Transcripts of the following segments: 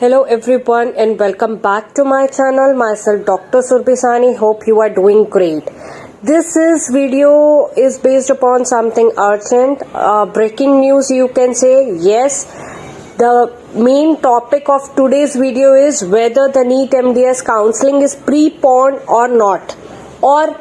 Hello everyone and welcome back to my channel. Myself Dr. Surbhisani. Hope you are doing great. This video is based upon something urgent, breaking news you can say. Yes, the main topic of today's video is whether the NEET MDS counseling is preponed or not, or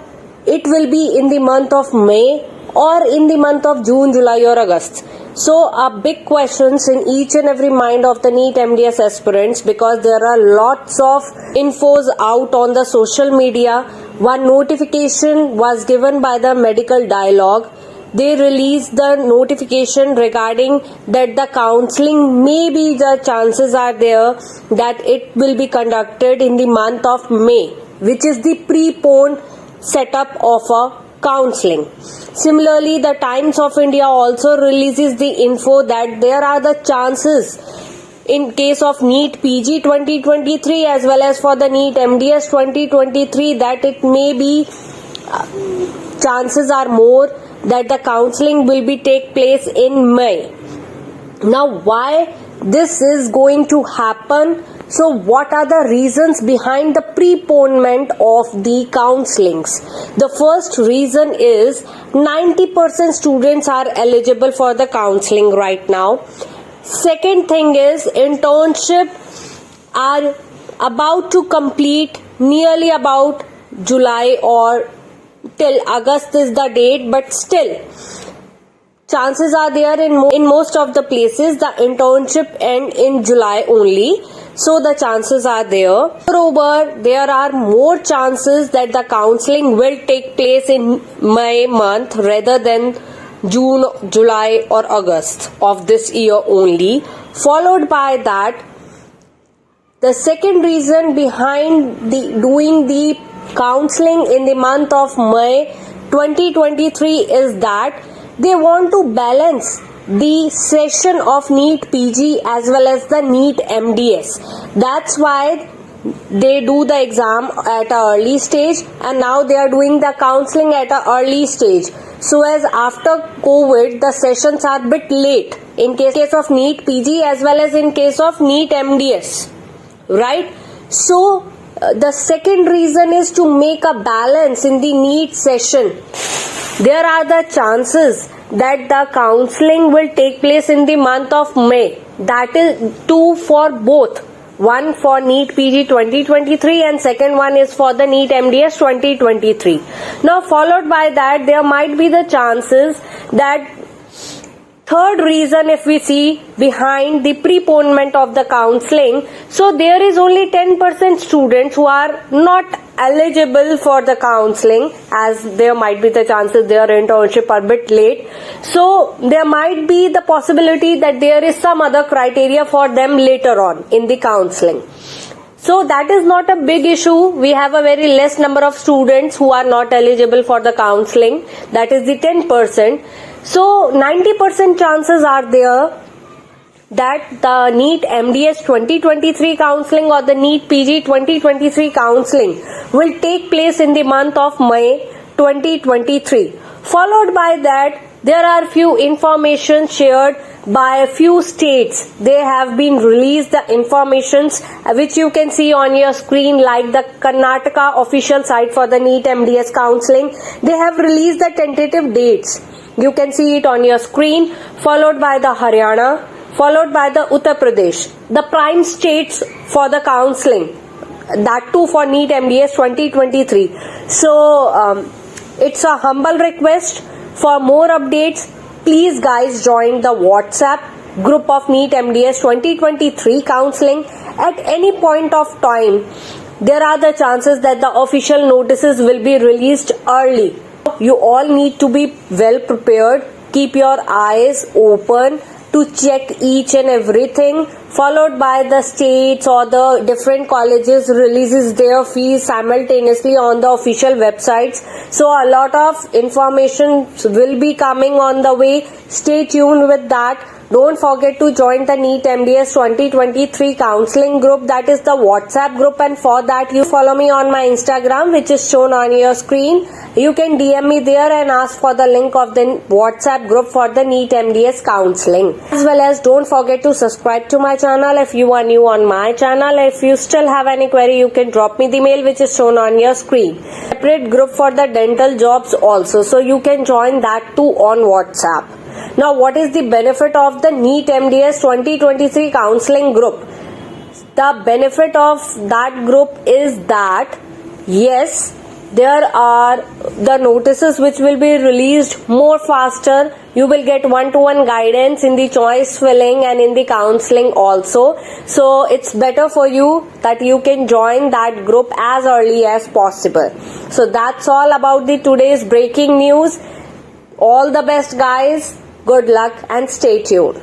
it will be in the month of May or in the month of June, July or August. So big questions in each and every mind of the NEET MDS aspirants, because there are lots of infos out on the social media. One notification was given by the Medical Dialogue. They released the notification regarding that the counseling, maybe the chances are there that it will be conducted in the month of May, which is the preponed setup of a counseling. Similarly, the Times of India also releases the info that there are the chances in case of NEET PG 2023 as well as for the NEET MDS 2023 that it may be chances are more that the counseling will be take place in May. Now, why this is going to happen? So what are the reasons behind the preponement of the counselings? The first reason is 90% students are eligible for the counselling right now. Second thing is internship are about to complete nearly about July or till August is the date, but still chances are there in most of the places the internship end in July only. So the chances are there. Moreover, there are more chances that the counseling will take place in May month rather than June, July or August of this year only. Followed by that, the second reason behind doing the counseling in the month of May 2023 is that they want to balance the session of NEET PG as well as the NEET MDS. That's why they do the exam at an early stage and now they are doing the counseling at an early stage. So as after COVID, the sessions are a bit late in case of NEET PG as well as in case of NEET MDS. Right? So the second reason is to make a balance in the NEET session. There are the chances that the counseling will take place in the month of May. That is two for both. One for NEET PG 2023 and second one is for the NEET MDS 2023. Now followed by that, there might be the chances that third reason if we see behind the preponement of the counseling, so there is only 10% students who are not eligible for the counseling, as there might be the chances their internship are a bit late. So there might be the possibility that there is some other criteria for them later on in the counseling. So that is not a big issue. We have a very less number of students who are not eligible for the counseling. That is the 10%. So 90% chances are there that the NEET MDS 2023 counseling or the NEET PG 2023 counseling will take place in the month of May 2023. Followed by that, there are few information shared by a few states. They have been released the informations which you can see on your screen, like the Karnataka official site for the NEET MDS counseling. They have released the tentative dates. You can see it on your screen, followed by the Haryana, followed by the Uttar Pradesh, the prime states for the counseling, that too for NEET MDS 2023. So it's a humble request. For more updates, please guys join the WhatsApp group of NEET MDS 2023 counseling. At any point of time, there are the chances that the official notices will be released early. You all need to be well prepared. Keep your eyes open to check each and everything, followed by the states or the different colleges releases their fees simultaneously on the official websites. So a lot of information will be coming on the way. Stay tuned with that. Don't forget to join the NEET MDS 2023 counseling group, that is the WhatsApp group, and for that you follow me on my Instagram, which is shown on your screen. You can DM me there and ask for the link of the WhatsApp group for the NEET MDS counseling. As well as don't forget to subscribe to my channel if you are new on my channel. If you still have any query, you can drop me the mail which is shown on your screen. Separate group for the dental jobs also, so you can join that too on WhatsApp. Now, what is the benefit of the NEET MDS 2023 counseling group? The benefit of that group is that, yes, there are the notices which will be released more faster. You will get one-to-one guidance in the choice filling and in the counseling also. So it's better for you that you can join that group as early as possible. So that's all about the today's breaking news. All the best, guys. Good luck and stay tuned.